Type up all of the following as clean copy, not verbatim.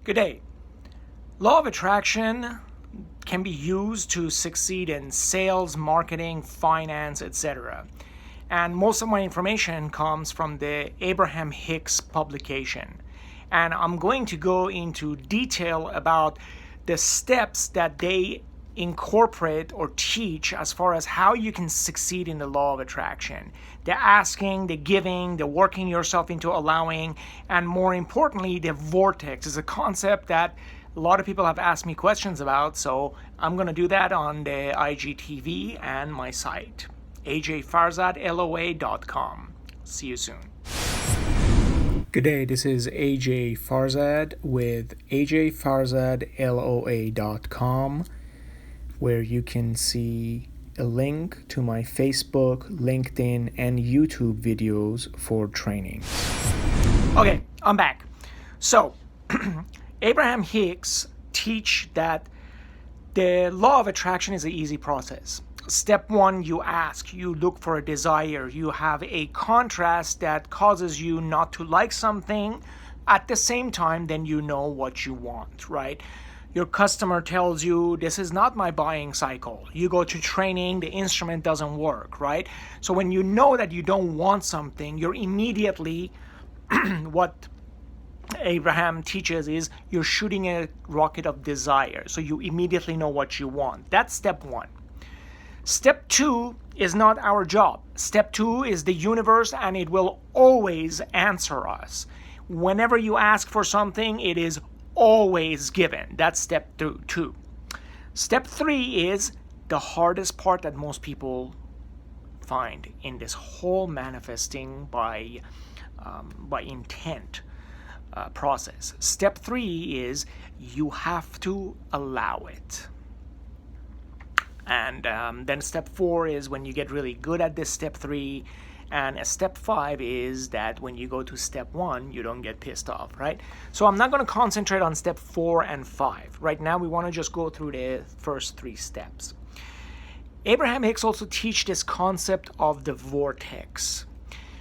Good day. Law of attraction can be used to succeed in sales, marketing, finance, etc. And most of my information comes from the Abraham-Hicks publication. And I'm going to go into detail about the steps that they incorporate or teach as far as how you can succeed in the law of attraction. The asking, the giving, the working yourself into allowing, and more importantly, the vortex is a concept that a lot of people have asked me questions about, so I'm going to do that on the IGTV and my site, a.j.farzad.com. See you soon. Good day, this is a.j.farzad with a.j.farzad.com, where you can see a link to my Facebook, LinkedIn, and YouTube videos for training. Okay, I'm back. So, Abraham-Hicks teach that the law of attraction is an easy process. Step one, you ask, you look for a desire, you have a contrast that causes you not to like something. At the same time, then you know what you want, right? Your customer tells you, this is not my buying cycle. You go to training, the instrument doesn't work, right? So when you know that you don't want something, you're immediately, what Abraham teaches is, you're shooting a rocket of desire. So you immediately know what you want. That's step one. Step two is not our job. Step two is the universe, and it will always answer us. Whenever you ask for something, it is always given. That's step two. Step three is the hardest part that most people find in this whole manifesting by intent process. Step three is you have to allow it. And then step four is when you get really good at this step three. And step five is that when you go to step one, you don't get pissed off, right? So I'm not going to concentrate on step 4 and 5. Right now, we want to just go through the first 3 steps. Abraham-Hicks also teach this concept of the vortex.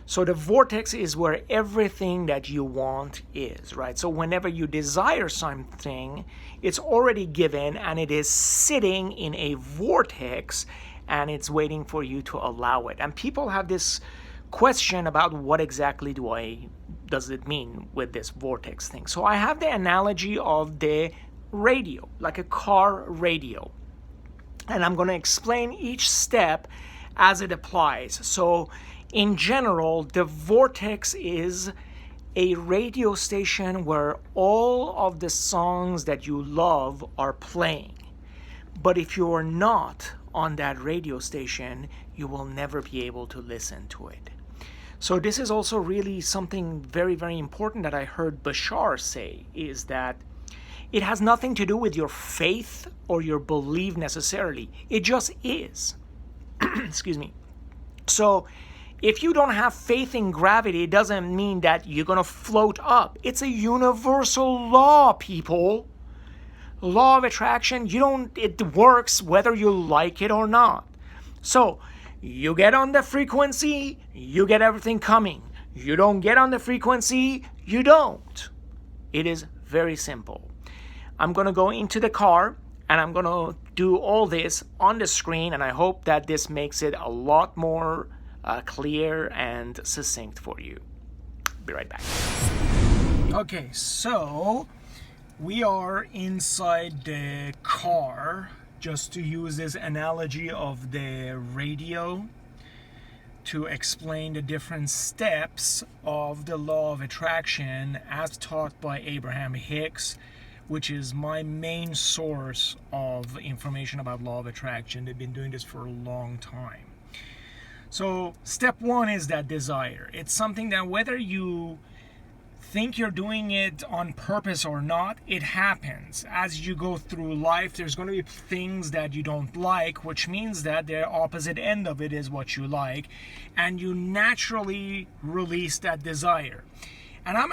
So the vortex is where everything that you want is, right? So whenever you desire something, it's already given and it is sitting in a vortex and it's waiting for you to allow it. And people have this question about what exactly does it mean with this vortex thing. So I have the analogy of the radio, like a car radio. And I'm going to explain each step as it applies. So in general, the vortex is a radio station where all of the songs that you love are playing. But if you're not on that radio station, you will never be able to listen to it. So this is also really something very, very important that I heard Bashar say, is that it has nothing to do with your faith or your belief necessarily. It just is. Excuse me. So if you don't have faith in gravity, it doesn't mean that you're going to float up. It's a universal law, people. Law of attraction, it works whether you like it or not. So you get on the frequency, you get everything coming. You don't get on the frequency, you don't. It is very simple. I'm going to go into the car and I'm going to do all this on the screen, and I hope that this makes it a lot more clear and succinct for you. Be right back. Okay, so we are inside the car, just to use this analogy of the radio to explain the different steps of the law of attraction as taught by Abraham-Hicks, which is my main source of information about law of attraction. They've been doing this for a long time. So step one is that desire. It's something that whether you think you're doing it on purpose or not, it happens. As you go through life, there's going to be things that you don't like, which means that the opposite end of it is what you like, and you naturally release that desire. And I'm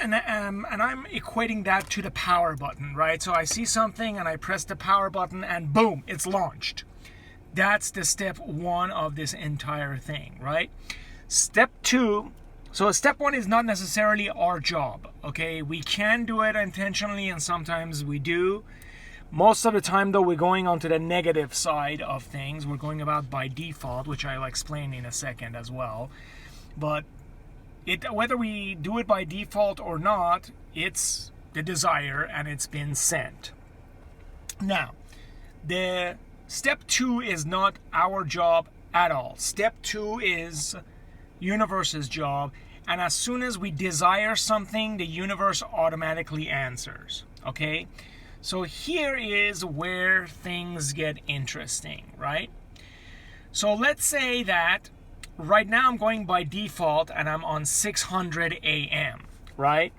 equating that to the power button, right? So I see something and I press the power button and boom, it's launched. That's the step one of this entire thing, right? Step two So step one is not necessarily our job, okay? We can do it intentionally and sometimes we do. Most of the time though, we're going onto the negative side of things. We're going about by default, which I'll explain in a second as well. But whether we do it by default or not, it's the desire and it's been sent. Now, the step two is not our job at all. Step two is universe's job, and as soon as we desire something, the universe automatically answers. Okay, so here is where things get interesting, right? So let's say that right now I'm going by default and I'm on 600 AM, right?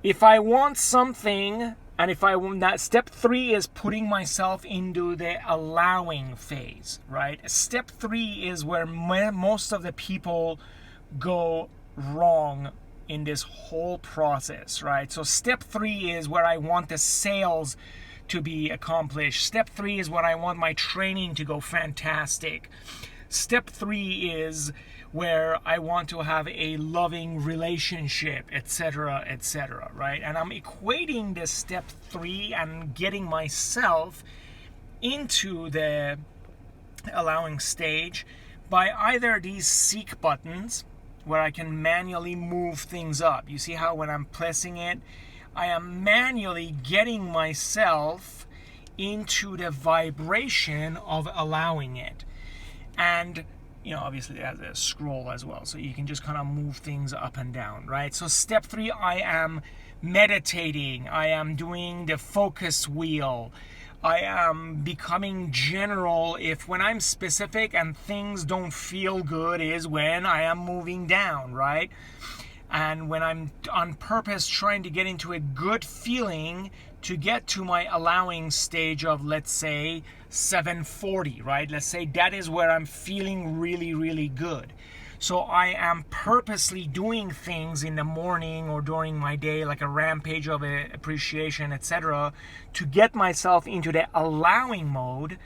If I want something, and if I want that, step three is putting myself into the allowing phase, right? Step three is where most of the people go wrong in this whole process, right? So step three is where I want the sales to be accomplished. Step three is where I want my training to go fantastic. Step three is where I want to have a loving relationship, etc., right? And I'm equating this step three and getting myself into the allowing stage by either these seek buttons, where I can manually move things up. You see how when I'm pressing it, I am manually getting myself into the vibration of allowing it. And obviously it has a scroll as well, so you can just kind of move things up and down, right? So step three, I am meditating, I am doing the focus wheel, I am becoming general. When I'm specific and things don't feel good is when I am moving down, right? And when I'm on purpose trying to get into a good feeling to get to my allowing stage of, let's say, 740, right? Let's say that is where I'm feeling really, really good. So I am purposely doing things in the morning or during my day, like a rampage of appreciation, etc., to get myself into the allowing mode.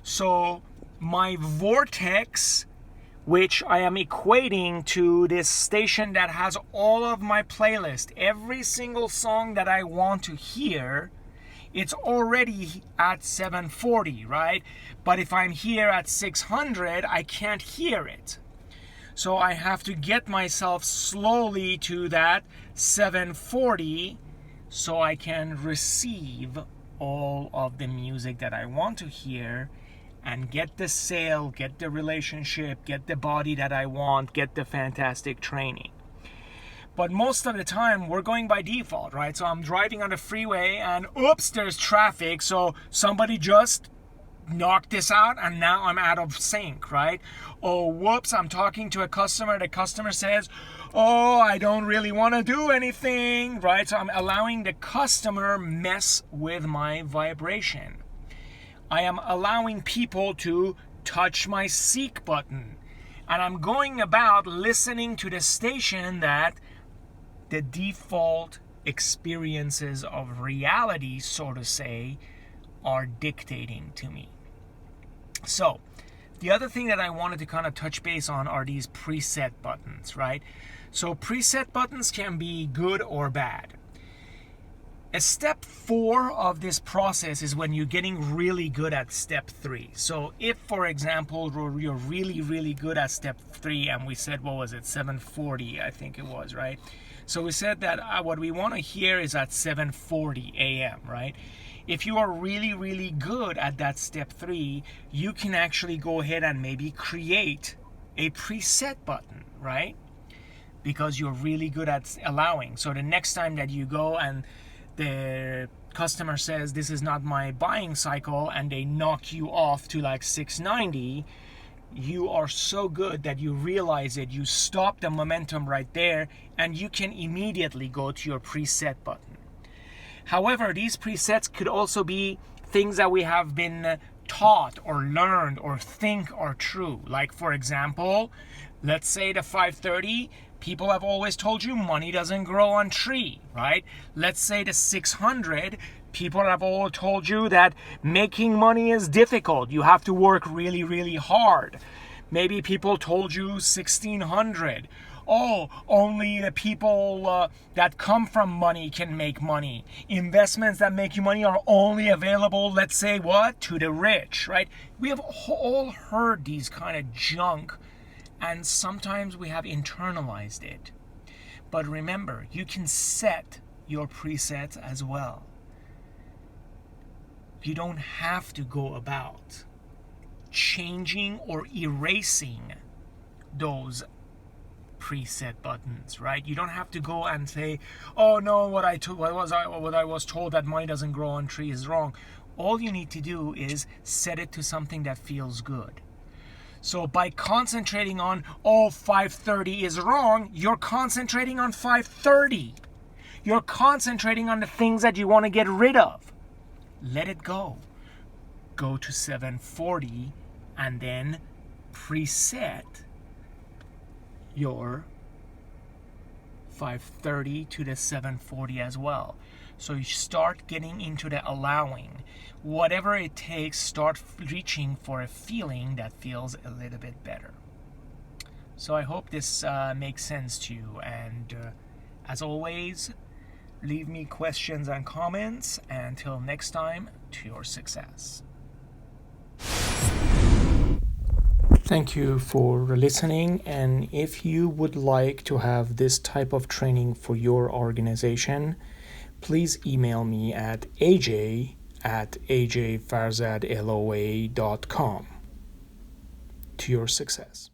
So my vortex, which I am equating to this station that has all of my playlist, every single song that I want to hear, it's already at 740, right? But if I'm here at 600, I can't hear it. So I have to get myself slowly to that 740 so I can receive all of the music that I want to hear and get the sale, get the relationship, get the body that I want, get the fantastic training. But most of the time, we're going by default, right? So I'm driving on the freeway and oops, there's traffic. So somebody just knocked this out and now I'm out of sync, right? Oh, whoops, I'm talking to a customer. The customer says, oh, I don't really want to do anything, right? So I'm allowing the customer mess with my vibration. I am allowing people to touch my seek button. And I'm going about listening to the station that the default experiences of reality, so to say, are dictating to me. So, the other thing that I wanted to kind of touch base on are these preset buttons, right? So preset buttons can be good or bad. A step 4 of this process is when you're getting really good at step 3. So if, for example, you're really, really good at step 3, and we said, what was it, 740, I think it was, right? So we said that what we want to hear is at 7:40 a.m., right? If you are really, really good at that step 3, you can actually go ahead and maybe create a preset button, right? Because you're really good at allowing. So the next time that you go and the customer says, this is not my buying cycle, and they knock you off to like 690, you are so good that you realize it, you stop the momentum right there, and you can immediately go to your preset button. However, these presets could also be things that we have been taught or learned or think are true. Like, for example, let's say the 530, people have always told you money doesn't grow on tree, right? Let's say the 600, people have all told you that making money is difficult. You have to work really, really hard. Maybe people told you 1600. oh, only the people that come from money can make money. Investments that make you money are only available, let's say, what? To the rich, right? We have all heard these kind of junk, and sometimes we have internalized it. But remember, you can set your presets as well. You don't have to go about changing or erasing those preset buttons, right? You don't have to go and say, oh no, what I was told that money doesn't grow on trees is wrong. All you need to do is set it to something that feels good. So by concentrating on, oh, 530 is wrong, you're concentrating on 530. You're concentrating on the things that you want to get rid of. Let it go. Go to 740 and then preset your 530 to the 740 as well. So you start getting into the allowing. Whatever it takes, start reaching for a feeling that feels a little bit better. So I hope this makes sense to you. And as always, leave me questions and comments. Until next time, to your success. Thank you for listening, and if you would like to have this type of training for your organization, please email me at aj@a.j.farzad.com. To your success.